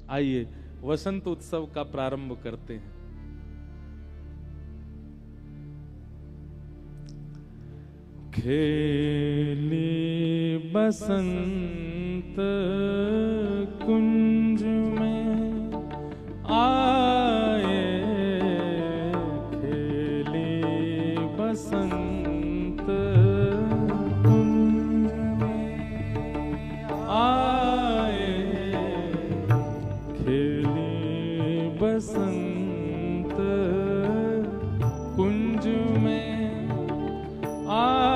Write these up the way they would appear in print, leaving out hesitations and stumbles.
आइए वसंत उत्सव का प्रारंभ करते हैं। खेली बसंत कुंज में आए, खेली बसंत कुंज में आए, खेली बसंत कुंज में आए,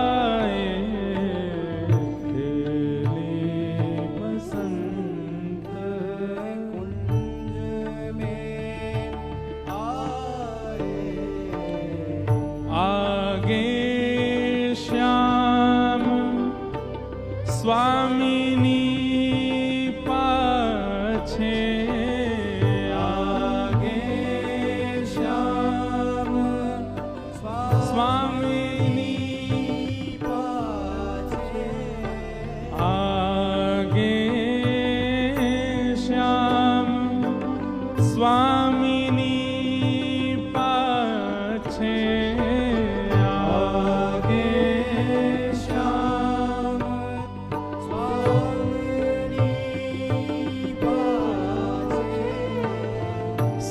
स्वामिनी पाछे आगे श्याम, स्वामिनी पाछे आगे श्याम, स्वामिनी पाछे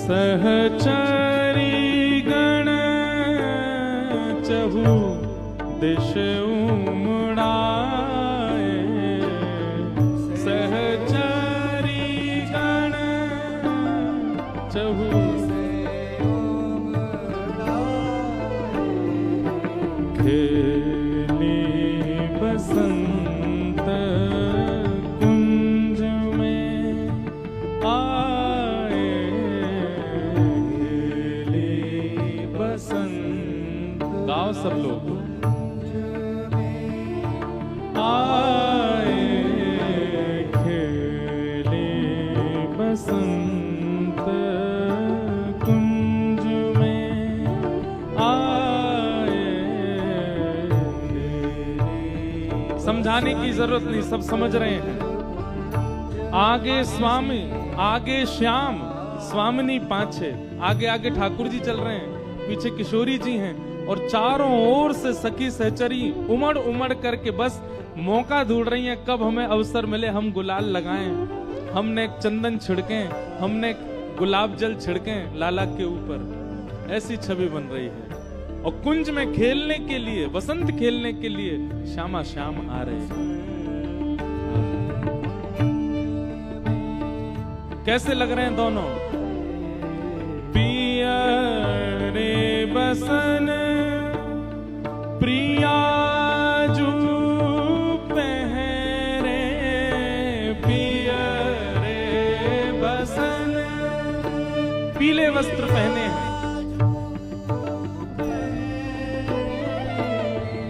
सहचरी गण चहु दिश उमड़ाए, सहचरी गण चहु खेली बसंत कुंज में आए, गाओ सब लोग आए, खेले बसंत कुंज में आए। समझाने की जरूरत नहीं, सब समझ रहे हैं। आगे स्वामी, आगे श्याम, स्वामिनी पाछे, आगे आगे ठाकुर जी चल रहे हैं, पीछे किशोरी जी हैं, और चारों ओर से सखी सहचरी उमड़ उमड़ करके बस मौका ढूंढ रही हैं, कब हमें अवसर मिले हम गुलाल लगाएं, हमने चंदन छिड़कें, हमने गुलाब जल छिड़कें लाला के ऊपर। ऐसी छवि बन रही है। और कुंज में खेलने के लिए, वसंत खेलने के लिए श्यामा श्याम आ रहे हैं। कैसे लग रहे हैं दोनों? पिया रे बसन प्रिया जू पहरे, पिया रे बसन, पीले वस्त्र पहने हैं,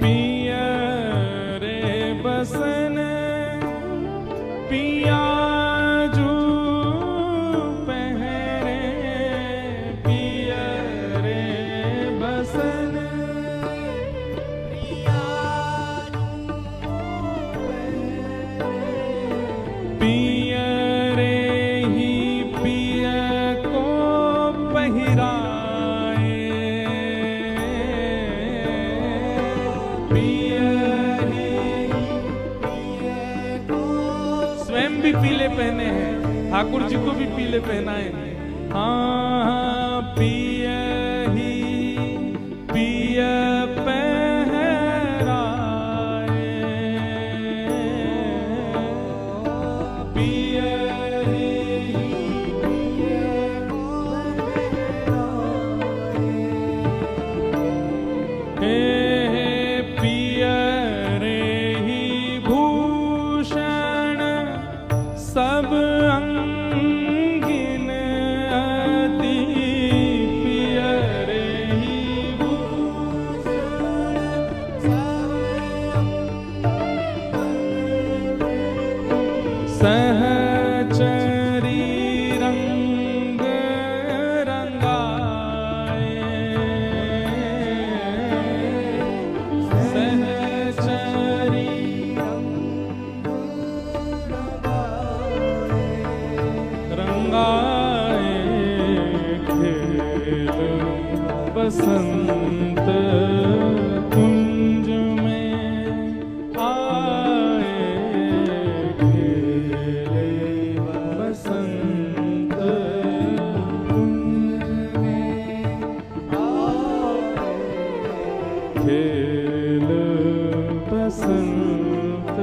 पिया रे बसन पिया पीले पहने हैं, ठाकुर जी को भी पीले पहनाए हैं। हाँ पिया ही पिया पहराए, पिया ही पिया रे ही भूषण सब अंगिन अति बसंत कुंज में आए खेले बसंत कुंज में आए खेल बसंत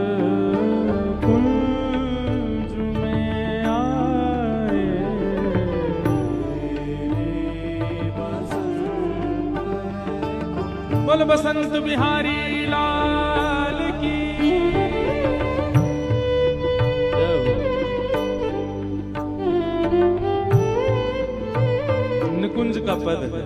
कुंज में आए बोल बसंत बिहारी लाल की निकुंज का पद है।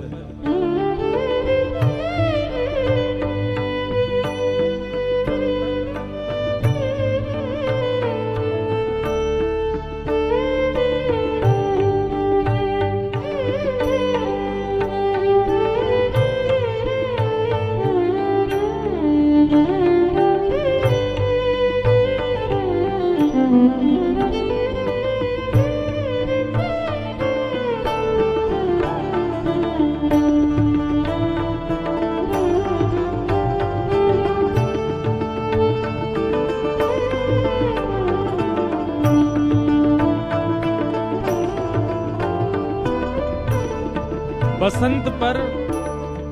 बसंत पर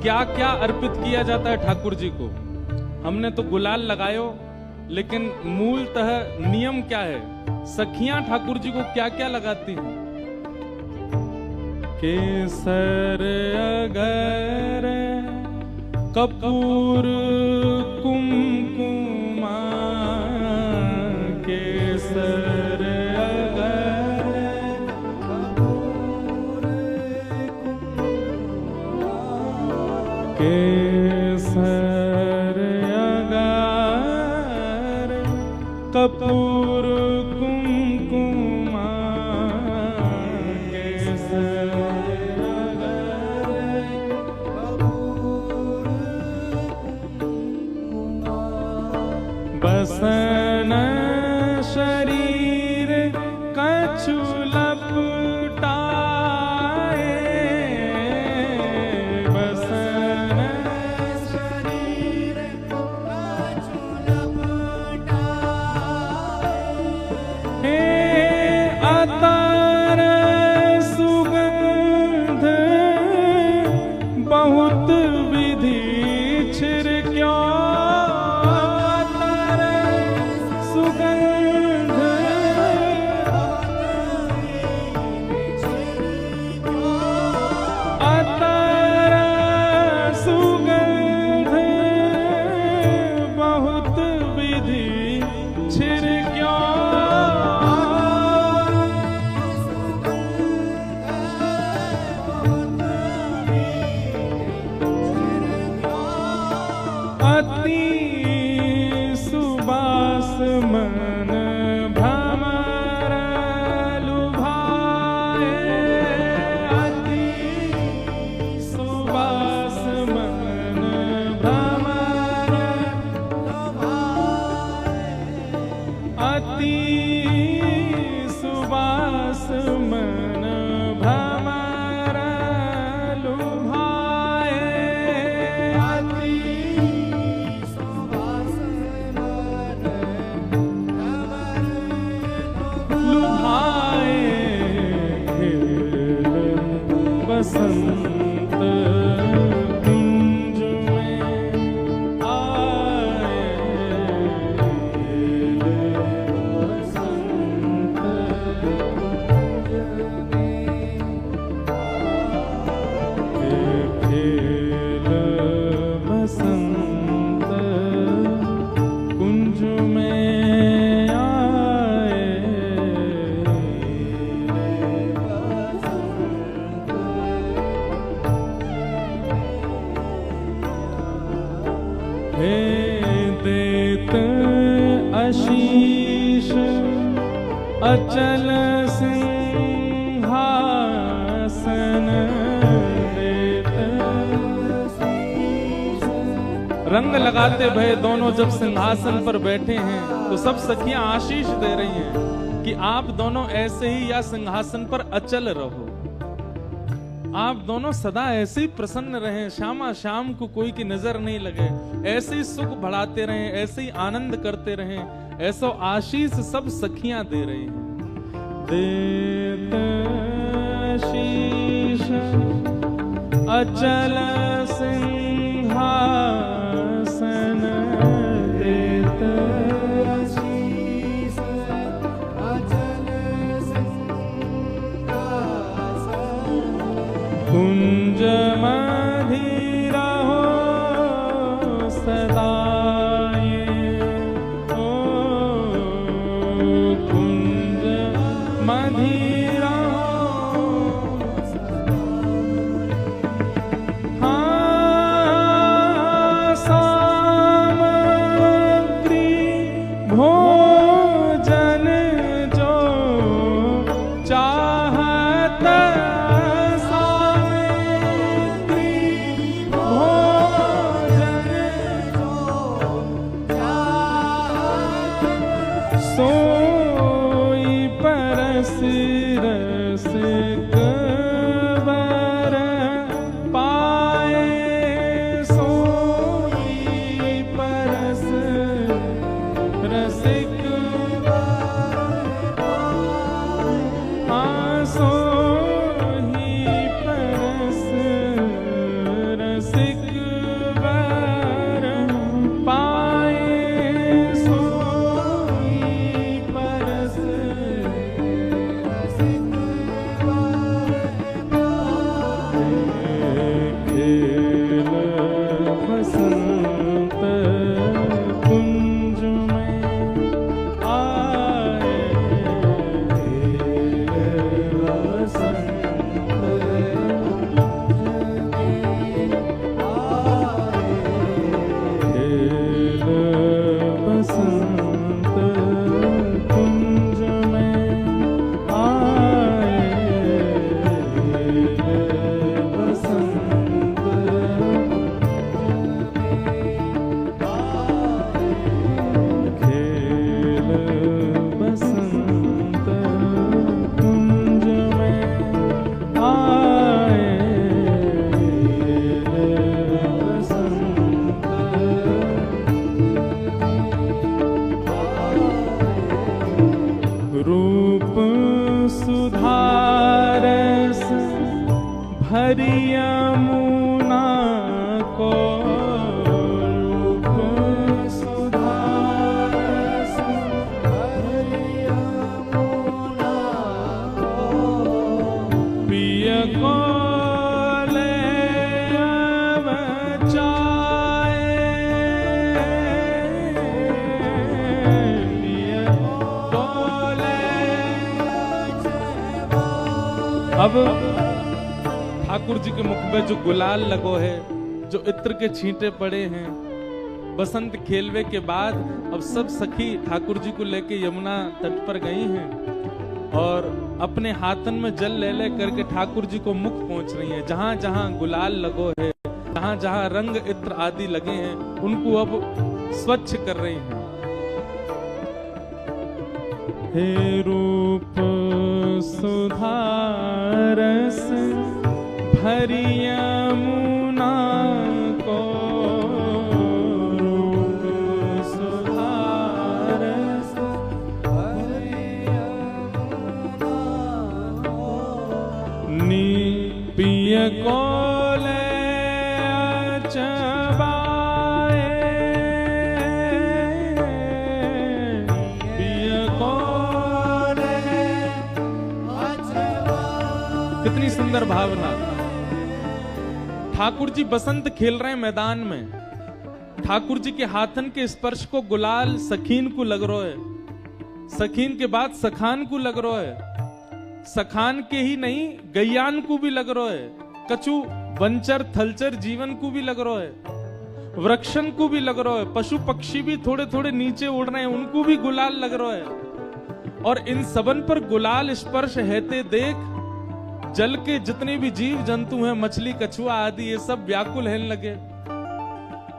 क्या क्या अर्पित किया जाता है ठाकुर जी को? हमने तो गुलाल लगायो, लेकिन मूलतः नियम क्या है? सखियां ठाकुर जी को क्या क्या लगाती हैं? केसर अगर कपूर कुमकुमा, केसर अगर केसर अगर कपूर कुमकुमा, केसर अगर कपूर कुमकुमा, बसन शरीर कछु लपटाए, बसन शरीर कछु लपटाए, हे अतर सुगंध बहुत विधि छिड़क्यो, अतर सुगंध अतर सुगंध बहुत विधि छिड़क्यो, अति सुबास मन भ्रमर लुभाए, अति सुबास मन भ्रमर लुभाए, अति सुबास मन भ्रमर लुभाए, अति लुभाए, खेल बसंत कुंज में आए, खेल बसंत कुंज में आए, खेल बसंत कुंज में हे देत आशीष अचल सिंहासन देत, रंग लगाते भय दोनों जब सिंहासन पर बैठे हैं तो सब सखियां आशीष दे रही हैं कि आप दोनों ऐसे ही या सिंहासन पर अचल रहो। आप दोनों सदा ऐसे ही प्रसन्न रहें, श्यामा श्याम को कोई की नजर नहीं लगे, ऐसे ही सुख बढ़ाते रहें, ऐसे ही आनंद करते रहें, ऐसा आशीष सब सखियां दे रही हैं। देत शीश अचल सिंहासन, देत शीश अचल सिंहासन, कुंज मधिरा हो सदा ये, ओ कुंज मधिरा हो सदा। हाँ सामग्री भोजन जो चाहत, सोई परस रस कबर पाए, सोई परस रसिक, हाँ सोई परस रसिक बर पाए, रूप सुधारस भरी यमुना को, रूप सुधारस भरी यमुना को, पिय को ले बचाए, पिय को अब ठाकुर जी के मुख में जो गुलाल लगो है, जो इत्र के छींटे पड़े हैं, बसंत खेलवे के बाद अब सब सखी ठाकुर जी को लेके यमुना तट पर गई हैं और अपने हाथन में जल ले ले करके ठाकुर जी को मुख पहुंच रही हैं। जहां जहां गुलाल लगो है, जहां जहां रंग इत्र आदि लगे हैं, उनको अब स्वच्छ कर रही हैं। हे रूप सुधारस भरी यमुना को, रूप सुधारस भरी यमुना को, पिय को ले चबाए, पिय को ले चबाए। कितनी सुंदर भावना। ठाकुर जी बसंत खेल रहे हैं मैदान में, ठाकुर जी के हाथन के स्पर्श को गुलाल सखीन को लग रहा है, सखीन के बाद सखान को लग रहा है, सखान के ही नहीं गैयान को भी लग रहा है, कछु वंचर थलचर जीवन को भी लग रहा है, वृक्षन को भी लग रहा है, पशु पक्षी भी थोड़े थोड़े नीचे उड़ रहे हैं, उनको भी गुलाल लग रहा है। और इन सबन पर गुलाल स्पर्श हेते देख जल के जितने भी जीव जंतु हैं, मछली कछुआ आदि, ये सब व्याकुल होने लगे।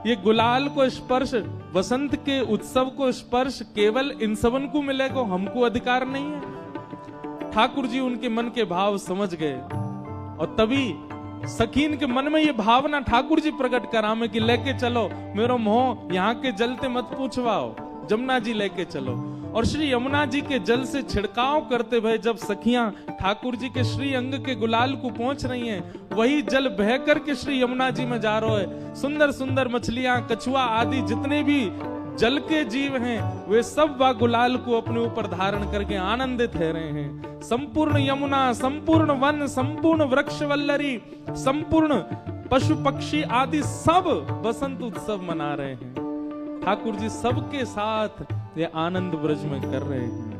ये गुलाल को स्पर्श, वसंत के उत्सव को स्पर्श केवल इन सबन को मिलेगा, हमको अधिकार नहीं है। ठाकुर जी उनके मन के भाव समझ गए और तभी सखीन के मन में ये भावना ठाकुर जी प्रकट करा में कि लेके चलो मेरो मोह, यहाँ के जलते मत पूछवाओ, जमुना जी लेके चलो। और श्री यमुना जी के जल से छिड़काव करते भय जब सखियां ठाकुर जी के श्री अंग के गुलाल को पहुंच रही हैं, वही जल बह कर के श्री यमुना जी में जा रहा है। सुंदर सुंदर मछलियां, कछुआ आदि जितने भी जल के जीव हैं, वे सब वा गुलाल को अपने ऊपर धारण करके आनंदित है रहे हैं। संपूर्ण यमुना, संपूर्ण वन, संपूर्ण वृक्ष वल्लरी, संपूर्ण पशु पक्षी आदि सब बसंत उत्सव मना रहे हैं। ठाकुर जी सबके साथ ये आनंद ब्रज में कर रहे हैं।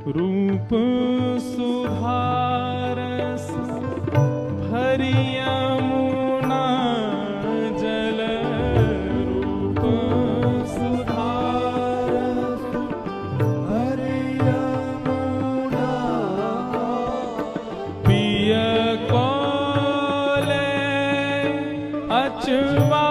रूप सुधारस भरी यमुना जल, रूप सुधारस भरी यमुना, पिय कोले अचवा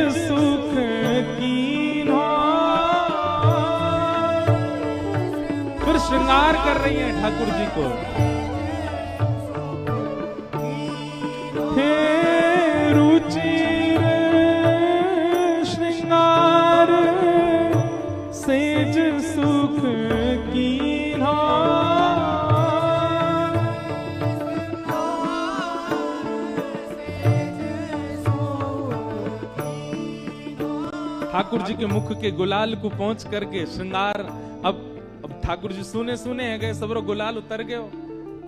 सुख कीन्हा। फिर श्रृंगार कर रही हैं ठाकुर जी को। हे रुचिर श्रृंगार सेज सुख कीन्हा। ठाकुर जी के मुख के गुलाल को पहुंच करके श्रृंगार, अब ठाकुर जी सुने सुने है गए, सबरो गुलाल उतर गए।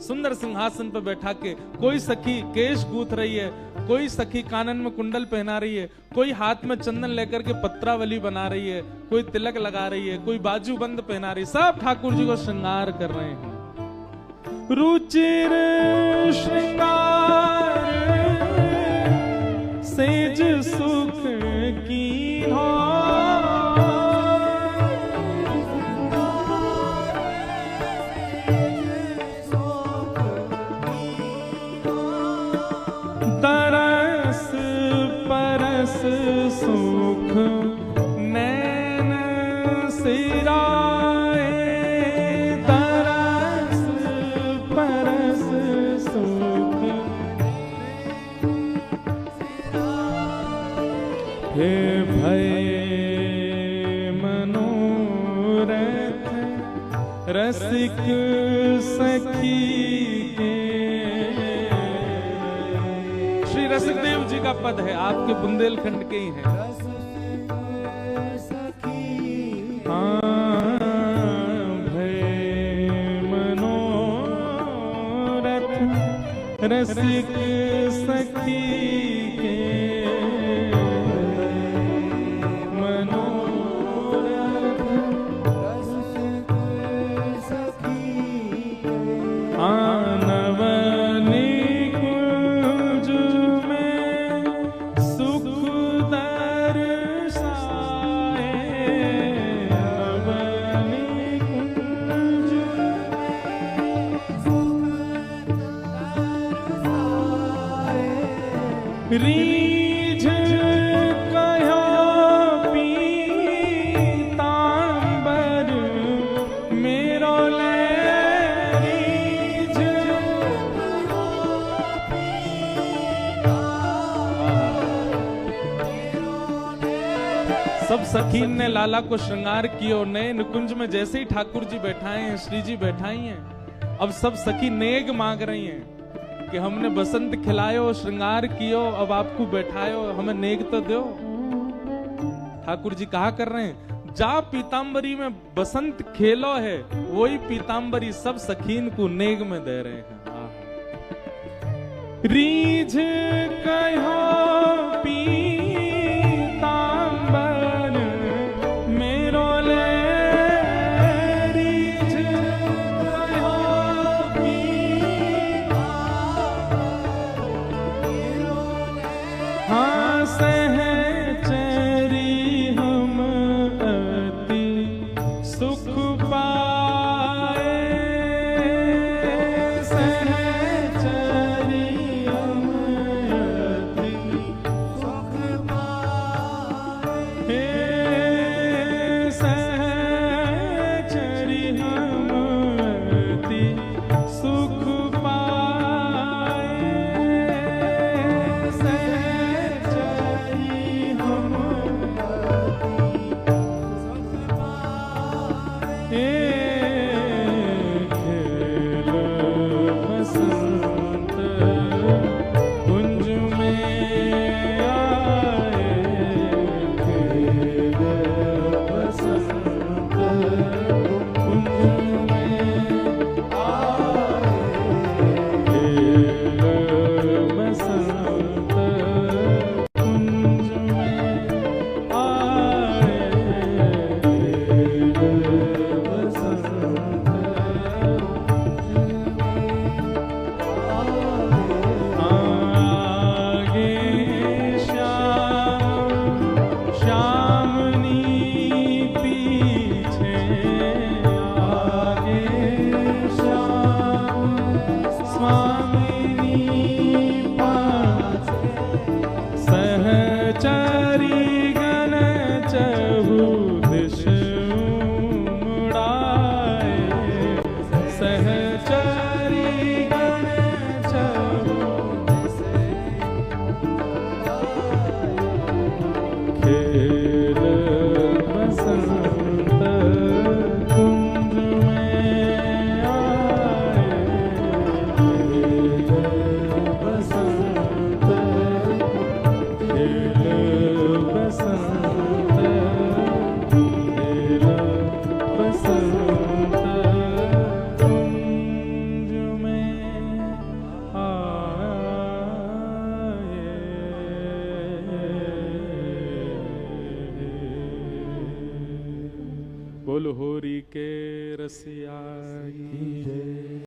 सुंदर सिंहासन पर बैठा के कोई सखी केश गूंथ रही है, कोई सखी कानन में कुंडल पहना रही है, कोई हाथ में चंदन लेकर के पत्रावली बना रही है, कोई तिलक लगा रही है, कोई बाजूबंद पहना रही है, सब ठाकुर जी को श्रृंगार कर रहे हैं। रुचिर श्रृंगार सेज सुख कीन्हा। तरस परस सुख नैन सिराए, तरस परस सुख हे भय मनोरथ रसिक सखी के। श्री रसिकदेव जी का पद है, आपके बुंदेलखंड के ही हैं। भय मनोरथ रसिक सखी के, रीझ कहो पीतांबर मेरो ले, रीझ सब सखीन ने लाला को श्रृंगार कियो। नए निकुंज में जैसे ही ठाकुर जी बैठाए हैं, श्री जी बैठाई हैं, अब सब सखी नेग मांग रही हैं कि हमने बसंत खिलायो, श्रृंगार कियो, अब आपको बैठायो, हमें नेग तो दो। ठाकुर जी कहा कर रहे हैं, जा पीतांबरी में बसंत खेलो है, वही पीतांबरी सब सखीन को नेग में दे रहे हैं। रीझ कहो पीतांबर मेरो ले, रीझ कहो हाँ सहचरी हम अति सुख पा बोल होरी के रसिया की जय।